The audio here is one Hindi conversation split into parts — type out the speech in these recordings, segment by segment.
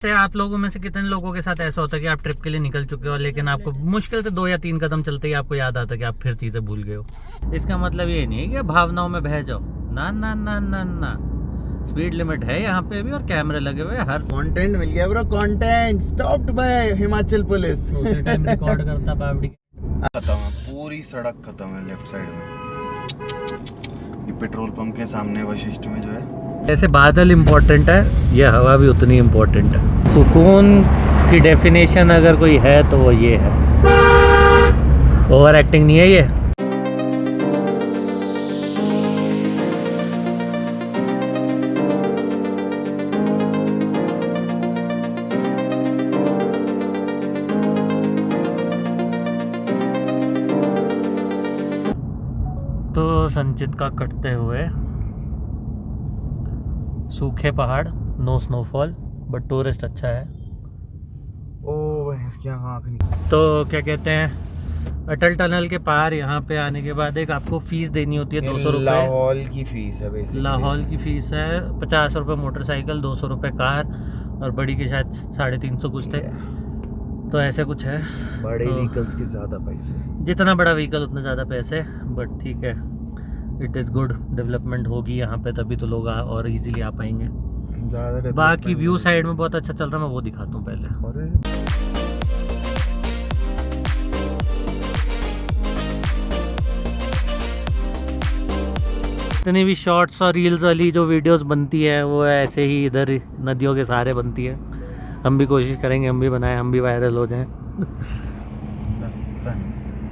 से आप लोगों में से कितने लोगों के साथ ऐसा होता है कि आप ट्रिप के लिए निकल चुके हो लेकिन आपको मुश्किल से 2 या 3 कदम चलते ही आपको याद आता है कि आप फिर चीजें भूल गए हो। इसका मतलब ये नहीं है कि भावनाओं में बह जाओ, ना ना ना ना ना। स्पीड लिमिट है यहाँ पे भी और कैमरे लगे हुए हर कंटेंट मिल गया bro. Content stopped bye Himachal police. उसी टाइम रिकॉर्ड करता बावड़ी। खत्म है, पूरी सड़क खत्म है लेफ्ट साइड में। ये पेट्रोल पंप के सामने वशिष्ठ में जो है, जैसे बादल इम्पोर्टेंट है ये हवा भी उतनी इम्पोर्टेंट है। सुकून की डेफिनेशन अगर कोई है तो वो ये है। ओवर एक्टिंग नहीं है ये। तो संचित का कटते हुए सूखे पहाड़, नो स्नोफॉल बट टूरिस्ट अच्छा है। ओ भैंस की आँख नहीं। तो क्या कहते हैं, अटल टनल के पार यहाँ पे आने के बाद एक आपको फीस देनी होती है 200 रुपये। लाहौल की फीस है बेसिकली। लाहौल की फीस है 50 रुपये मोटरसाइकिल, 200 रुपये कार और बड़ी के शायद 350 कुछ थे। तो ऐसे कुछ है। बड़े तो व्हीकल्स के ज़्यादा पैसे, जितना बड़ा व्हीकल उतने ज़्यादा पैसे, बट ठीक है, इट इज़ गुड। डेवलपमेंट होगी यहाँ पे तभी तो लोग और इजीली आ पाएंगे। ज़्यादा। बाकी व्यू साइड में बहुत अच्छा चल रहा है, मैं वो दिखाता हूँ पहले। इतनी भी शॉर्ट्स और रील्स वाली जो वीडियोस बनती है वो ऐसे ही इधर नदियों के सहारे बनती है। हम भी कोशिश करेंगे, हम भी बनाएं, हम भी वायरल हो जाएं।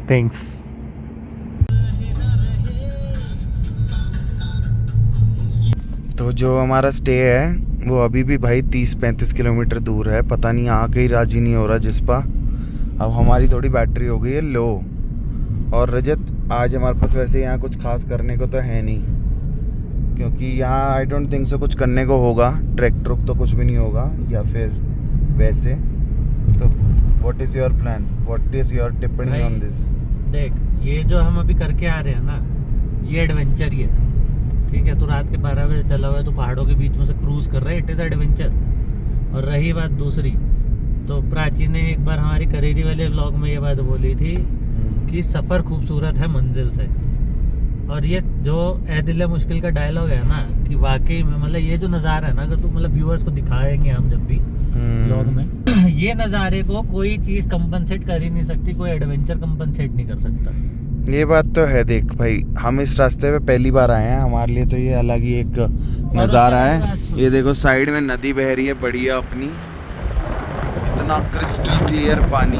थैंक्स। तो जो हमारा स्टे है वो अभी भी भाई 30-35 किलोमीटर दूर है। पता नहीं आके ही राजी नहीं हो रहा जिसपा। अब हमारी थोड़ी बैटरी हो गई है लो। और रजत, आज हमारे पास वैसे यहाँ कुछ खास करने को तो है नहीं, क्योंकि यहाँ आई डोंट थिंक सो कुछ करने को होगा। ट्रैक ट्रुक तो कुछ भी नहीं होगा, या फिर वैसे तो what is your plan, what is your टिप्पणी ऑन दिस? देख, ये जो हम अभी करके आ रहे हैं ना, ये एडवेंचर ही है। ठीक है, तो रात के 12 बजे चला हुआ है तो पहाड़ों के बीच में से क्रूज कर रहा है, इट इज़ एडवेंचर। और रही बात दूसरी, तो प्राची ने एक बार हमारी करेरी वाले व्लॉग में ये बात बोली थी कि सफ़र खूबसूरत है मंजिल से। और ये जो ए दिल है मुश्किल का डायलॉग है ना, कि वाकई में मतलब ये जो नज़ारा है ना, अगर तुम मतलब व्यूअर्स को दिखाएंगे हम जब भी व्लॉग में, ये नज़ारे को कोई चीज़ कंपनसेट कर ही नहीं सकती, कोई एडवेंचर कंपनसेट नहीं कर सकता। ये बात तो है। देख भाई, हम इस रास्ते पे पहली बार आए हैं, हमारे लिए तो ये अलग ही एक नज़ारा है। ये देखो साइड में नदी बह रही है बढ़िया अपनी, इतना क्रिस्टल क्लियर पानी,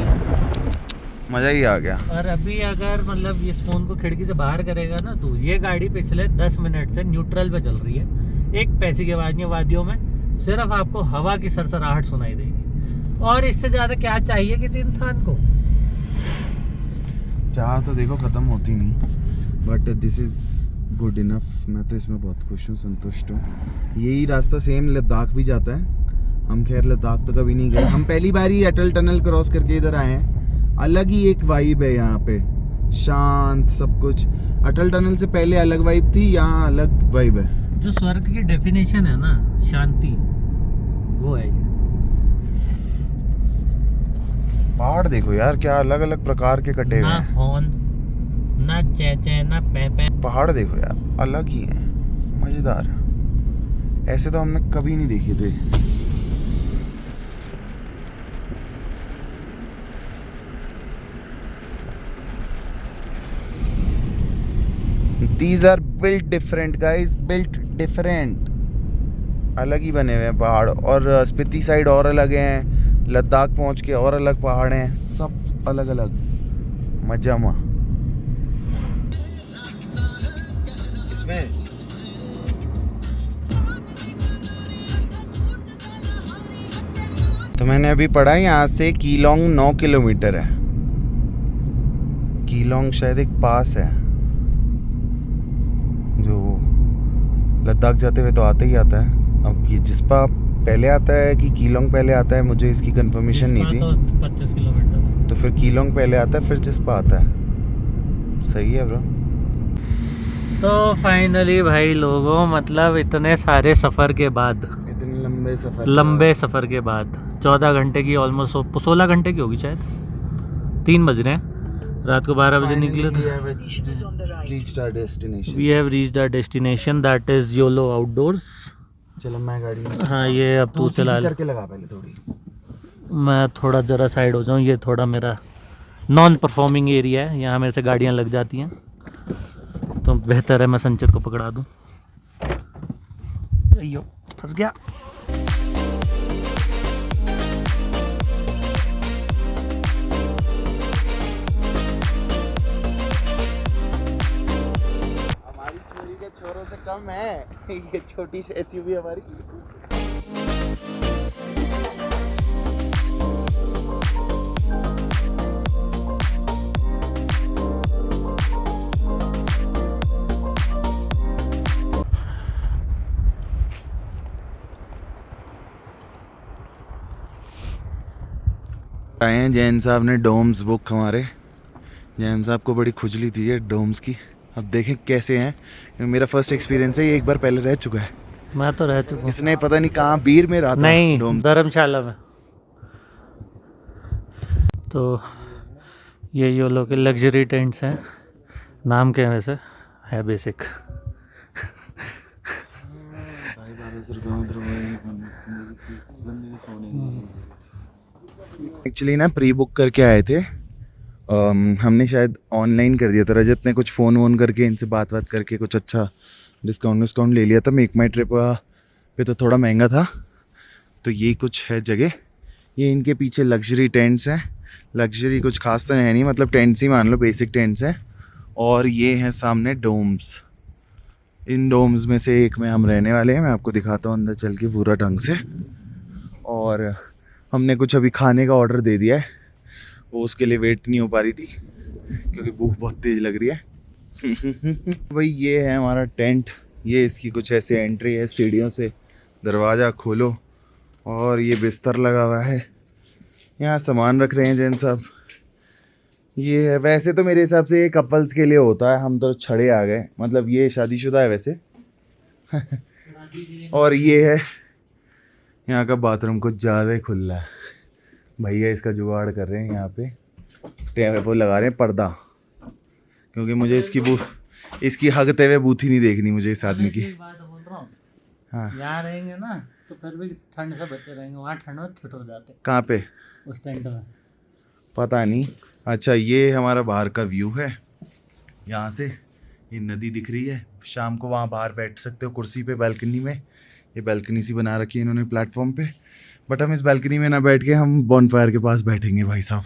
मज़ा ही आ गया। और अभी अगर मतलब इस फोन को खिड़की से बाहर करेगा ना, तो ये गाड़ी पिछले 10 मिनट से न्यूट्रल पे चल रही है। एक पैसे की आवाज़ नहीं, वादियों में सिर्फ आपको हवा की सरसराहट सुनाई देगी। और इससे ज़्यादा क्या चाहिए किसी इंसान को? चाह तो देखो ख़त्म होती नहीं, but this is good enough. मैं तो इसमें बहुत खुश हूँ, संतुष्ट हूँ। यही रास्ता सेम लद्दाख भी जाता है। हम खैर लद्दाख तो कभी नहीं गए, हम पहली बार ही अटल टनल क्रॉस करके इधर आए हैं। अलग ही एक वाइब है यहाँ पे, शांत सब कुछ। अटल टनल से पहले अलग वाइब थी, यहाँ अलग वाइब है। जो स्वर्ग की डेफिनेशन है ना, शांति, वो है ये। पहाड़ देखो यार, क्या अलग अलग प्रकार के कटे हुए ना हैं। हॉर्न, ना चेचे, ना पे। पहाड़ देखो यार, अलग ही हैं, मज़ेदार। ऐसे तो हमने कभी नहीं देखे थे। These are built different guys, built different। अलग ही बने हुए हैं पहाड़। और स्पीति साइड और अलग हैं, लद्दाख पहुंच के और अलग पहाड़ हैं, सब अलग अलग। मजामा इसमें। तो मैंने अभी पढ़ा, यहाँ से कीलोंग 9 किलोमीटर है। कीलोंग शायद एक पास है जो लद्दाख जाते हुए तो आते ही आता है। अब ये जिस्पा पहले आता है कि कीलोंग पहले आता है, मुझे इसकी कंफर्मेशन नहीं थी। तो 25 किलोमीटर। तो फिर कीलोंग पहले आता है, फिर जिस्पा आता है। सही है ब्रो। तो फाइनली भाई लोगों, मतलब इतने सारे सफ़र के बाद इतनी लंबे सफ़र के बाद 14 घंटे की, ऑलमोस्ट 16 घंटे की होगी शायद। 3 बज रहे हैं, रात को 12 बजे निकले थे। We have reached our destination, that is Yolo outdoors. चलो मैं गाड़ी में। हाँ, ये अब तू चला ले। करके लगा पहले थोड़ी। मैं थोड़ा ज़रा साइड हो जाऊँ, ये थोड़ा मेरा नॉन परफॉर्मिंग एरिया है, यहाँ मेरे से गाड़ियाँ लग जाती हैं, तो बेहतर है मैं संचित को पकड़ा दूँ। अयो फंस गया। हमारी छोरी के छोरों से कम है ये छोटी सी एसयूवी हमारी। आए हैं जैन साहब ने डोम्स बुक हमारे। जैन साहब को बड़ी खुजली थी ये डोम्स की, अब देखें कैसे हैं। मेरा फर्स्ट एक्सपीरियंस है, ये एक बार पहले रह चुका है। मैं तो रह चुका हूँ। इसने पता नहीं कहाँ बीर में रहा था। नहीं, डोम्स धर्मशाला में। तो ये योलो के लग्जरी टेंट्स हैं, नाम क्या है वैसे, है बेसिक। एक्चुअली ना प्री बुक करके आए थे, हमने शायद ऑनलाइन कर दिया था। रजत ने कुछ फ़ोन वोन करके इनसे बात करके कुछ अच्छा डिस्काउंट ले लिया था। मेक माई ट्रिप पे तो थोड़ा महंगा था। तो ये कुछ है जगह, ये इनके पीछे लग्जरी टेंट्स हैं। लग्जरी कुछ खास तो है नहीं, मतलब टेंट्स ही मान लो, बेसिक टेंट्स हैं। और ये हैं सामने डोम्स। इन डोम्स में से एक में हम रहने वाले हैं, मैं आपको दिखाता हूँ अंदर चल के पूरा ढंग से। और हमने कुछ अभी खाने का ऑर्डर दे दिया है, वो उसके लिए वेट नहीं हो पा रही थी क्योंकि भूख बहुत तेज़ लग रही है। भाई ये है हमारा टेंट, ये इसकी कुछ ऐसे एंट्री है, सीढ़ियों से दरवाज़ा खोलो और ये बिस्तर लगा हुआ है। यहाँ सामान रख रहे हैं जैन साहब। ये है, वैसे तो मेरे हिसाब से ये कपल्स के लिए होता है, हम तो छड़े आ गए, मतलब ये शादीशुदा है वैसे। और ये है यहाँ का बाथरूम, कुछ ज़्यादा ही खुला है। भैया इसका जुगाड़ कर रहे हैं यहाँ पे, वो लगा रहे हैं पर्दा, क्योंकि मुझे इसकी हगते हुए बूथी नहीं देखनी मुझे इस आदमी की। बात बोल रहा हूँ, हाँ, यहाँ रहेंगे ना तो फिर भी ठंड से बचे रहेंगे, वहाँ ठंड में छुट हो जाते। कहाँ पे उस टेंट में पता नहीं। अच्छा, ये हमारा बाहर का व्यू है, यहाँ से ये नदी दिख रही है। शाम को वहाँ बाहर बैठ सकते हो कुर्सी पे, बालकनी में। ये बालकनी सी बना रखी है इन्होंने प्लेटफॉर्म पे, बट हम इस बालकनी में ना बैठ के हम बॉनफायर के पास बैठेंगे भाई साहब।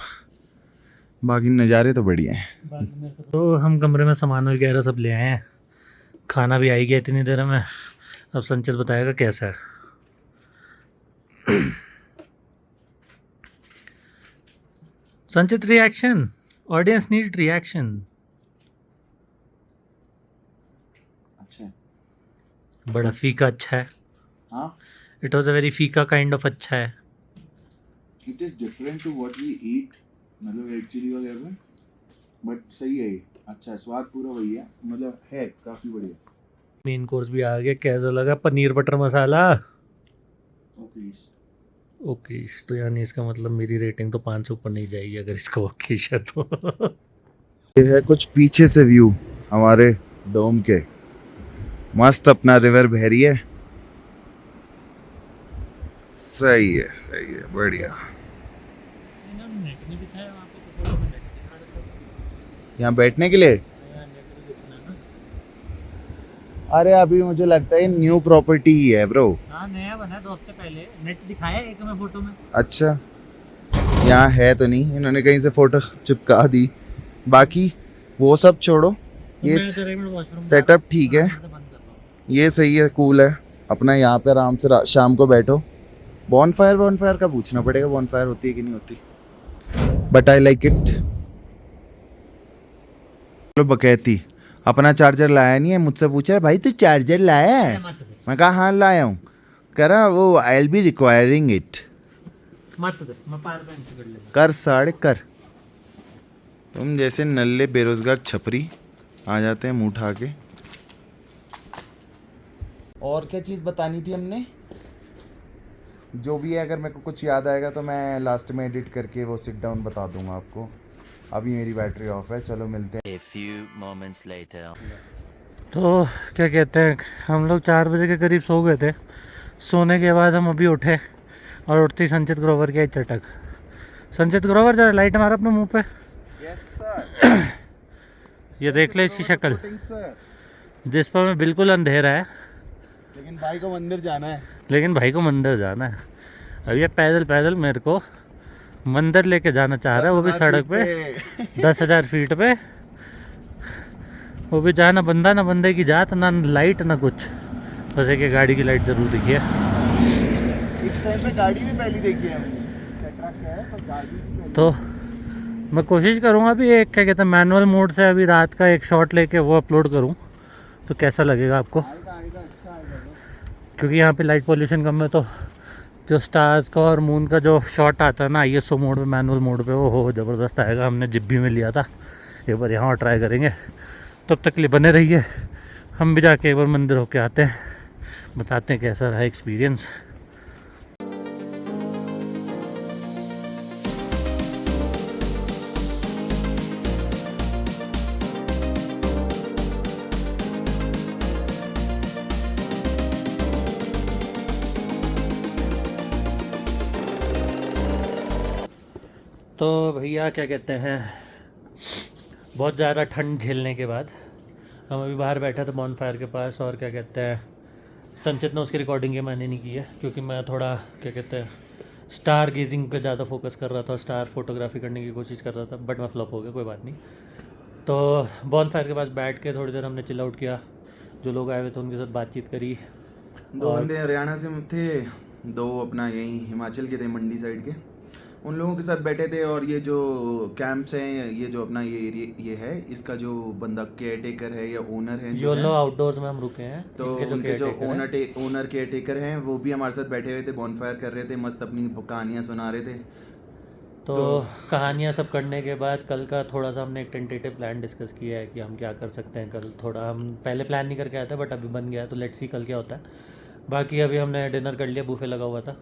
बाकी नज़ारे तो बढ़िया हैं। तो हम कमरे में सामान वगैरह सब ले आए हैं, खाना भी आई गया इतनी देर में। अब संचित बताएगा कैसा है। संचित, रिएक्शन, ऑडियंस नीड रिएक्शन। अच्छा, बड़ा फीका अच्छा है। हाँ, इट वॉज अ वेरी फीका काइंड ऑफ अच्छा है। It is different to what we eat, मतलब रेड चिली वगैरह, बट सही है ये, अच्छा स्वाद पूरा वही है, मतलब है काफ़ी बढ़िया। मेन कोर्स भी आ गया, कैसा लगा पनीर बटर मसाला? ओके, तो यानी इसका मतलब मेरी रेटिंग तो 5 से ऊपर नहीं जाएगी अगर इसका ओके है तो। ये है कुछ पीछे से व्यू हमारे डोम के, मस्त अपना रिवर बह रही है। सही है बढ़िया। यहाँ बैठने के लिए, अरे अभी मुझे लगता है न्यू प्रॉपर्टी ही है ब्रो। हाँ, नया बना 2 हफ्ते पहले, नेट दिखाया एक में फोटो में। अच्छा, यहाँ है तो नहीं, इन्होंने कहीं से फोटो चिपका दी। बाकी वो सब छोड़ो, ये सेटअप ठीक है, ये सही है, कूल है। अपना यहाँ पे आराम से शाम को बैठो। बॉनफायर का पूछना पड़ेगा, बॉनफायर होती है कि नहीं होती, बट आई लाइक इट। चलो बकैती, अपना चार्जर लाया नहीं है, मुझसे पूछ रहा है भाई तू चार्जर लाया है? मैं कहा हाँ लाया हूँ। कह रहा वो I will be requiring it. कर साढ़े कर, तुम जैसे नल्ले बेरोजगार छपरी आ जाते हैं मुंह उठा के। और क्या चीज़ बतानी थी हमने? जो भी है, अगर मेरे को कुछ याद आएगा तो मैं लास्ट में एडिट करके वो सिट डाउन बता दूंगा आपको। अभी मेरी बैटरी ऑफ है, चलो मिलते हैं। A few moments later. तो क्या कहते हैं, हम लोग 4 बजे के करीब सो गए थे। सोने के बाद हम अभी उठे और उठते ही संचित ग्रोवर की आई चटक। संचित ग्रोवर जरा लाइट मारा अपने मुंह पे। Yes sir. ये देख ले इसकी शक्ल, सर, जिस पर में बिल्कुल अंधेरा है, लेकिन भाई को मंदिर जाना है। लेकिन भाई को मंदिर जाना है। अब ये पैदल पैदल मेरे को मंदिर लेके जाना चाह रहा है, वो भी सड़क पे 10,000 फीट पे। वो भी जाना बंदा ना बंदे की जात, ना लाइट ना कुछ, बस एक गाड़ी की लाइट जरूर दिखी है। इस टाइम पे गाड़ी भी पहली देखी है हमने। ट्रक है पर गाड़ी भी पहली। तो मैं कोशिश करूँगा अभी एक क्या कहते हैं मैनुअल मोड से अभी रात का एक शॉट लेके वो अपलोड करूँ, तो कैसा लगेगा आपको, आएगा अच्छा आएगा। क्योंकि यहाँ पे लाइट पोल्यूशन कम है। तो जो स्टार्स का और मून का जो शॉट आता है ना ISO मोड पे, मैनुअल मोड पे, वो हो ज़बरदस्त आएगा। हमने जिब्बी में लिया था, एक बार यहाँ और ट्राई करेंगे। तब तक के लिए बने रहिए, हम भी जाके एक बार मंदिर होके आते हैं, बताते हैं कैसा रहा एक्सपीरियंस। तो भैया क्या कहते हैं, बहुत ज़्यादा ठंड झेलने के बाद हम अभी बाहर बैठे थे बॉनफायर के पास। और क्या कहते हैं, संचित ने उसकी रिकॉर्डिंग ये मैंने नहीं की है, क्योंकि मैं थोड़ा क्या कहते हैं स्टार गेजिंग पे ज़्यादा फोकस कर रहा था और स्टार फोटोग्राफी करने की कोशिश कर रहा था, बट मैं फ्लॉप हो गया, कोई बात नहीं। तो बॉनफायर के पास बैठ के थोड़ी देर हमने चिल आउट किया, जो लोग आए हुए थे उनके साथ बातचीत करी। 2 बंदे हरियाणा से थे, 2 अपना यहीं हिमाचल के थे, मंडी साइड के। उन लोगों के साथ बैठे थे। और ये जो कैंप्स हैं, ये जो अपना ये एरिया ये है, इसका जो बंदा केयर टेकर है या ओनर है, जो योलो आउटडोर्स में हम रुके हैं, तो इनके उनके जो caretaker हैं। ओनर केयर टेकर हैं वो भी हमारे साथ बैठे हुए थे, बॉनफायर कर रहे थे, मस्त अपनी कहानियाँ सुना रहे थे। तो कहानियाँ सब करने के बाद कल का थोड़ा सा हमने एक टेंटेटिव प्लान डिस्कस किया है कि हम क्या कर सकते हैं कल। थोड़ा हम पहले प्लान नहीं करके आए थे, बट अभी बन गया, तो लेट्स सी कल क्या होता है। बाकी अभी हमने डिनर कर लिया, बूफे लगा हुआ था,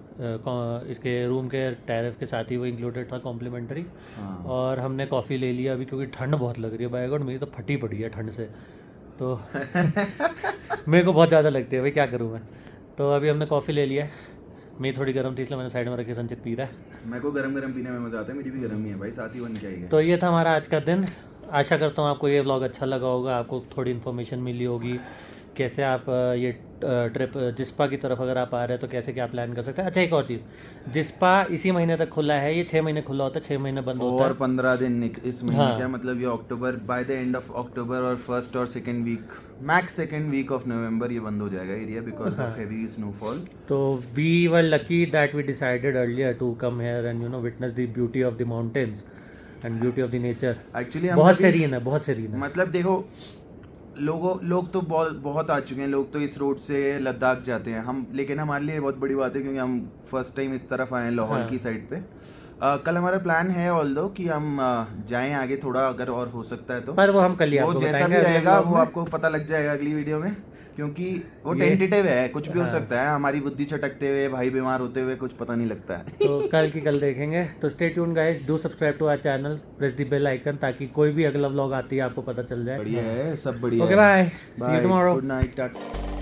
इसके रूम के टैरिफ के साथ ही वो इंक्लूडेड था, कॉम्प्लीमेंट्री। हाँ। और हमने कॉफ़ी ले लिया अभी, क्योंकि ठंड बहुत लग रही है। बाय गॉड मेरी तो फटी पड़ी है ठंड से, तो मेरे को बहुत ज़्यादा लगती है भाई, क्या करूँ मैं। तो अभी हमने कॉफ़ी ले लिया है, मेरी थोड़ी गर्म थी इसलिए मैंने साइड में रखी, संचित पी रहा है। मेरे को गरम गरम पीने में मज़ा आता है, मेरी भी गरम ही है भाई, साथ ही बन के आई है। तो ये था हमारा आज का दिन। आशा करता हूँ आपको ये व्लॉग अच्छा लगा होगा, आपको थोड़ी इन्फॉर्मेशन मिली होगी कैसे आप ये ट्रिप जिस्पा की तरफ अगर आप आ रहे हैं तो कैसे क्या प्लान कर सकते हैं। अच्छा एक और चीज़, जिस्पा इसी महीने तक खुला है, ये 6 महीने खुला होता है, 6 महीने बंद होता है। और 15 दिन इस महीने हाँ। क्या मतलब, ये October, by the end of October और फर्स्ट और second week, max second week of November ये बंद हो जाएगा area, because of heavy snowfall. तो we were lucky that we decided earlier to come here and witness the beauty of the mountains and beauty of the nature. Actually बहुत सेरीन है, बहुत सेरीन है। मतलब देखो, लोग तो बहुत आ चुके हैं, लोग तो इस रोड से लद्दाख जाते हैं हम, लेकिन हमारे लिए बहुत बड़ी बात है क्योंकि हम फर्स्ट टाइम इस तरफ आए हैं, लाहौल की साइड पे। कल हमारा प्लान है ऑल्दो कि हम जाएं आगे थोड़ा, अगर और हो सकता है तो, पर वो हम कल ही वो आपको जैसा बताएंगे भी अगले रहेगा vlog वो में। आपको पता लग जाएगा अगली वीडियो में, क्योंकि वो टेंटेटिव है, कुछ भी हो सकता है, हमारी बुद्धि चटकते हुए, भाई बीमार होते हुए कुछ पता नहीं लगता है। तो कल की कल देखेंगे। तो stay tune guys, do subscribe to our channel, press the bell icon, ताकि कोई भी अगला व्लॉग आती है आपको पता चल जाए। बढ़िया है, सब बढ़िया। Okay bye, see you tomorrow. Good night, Tata.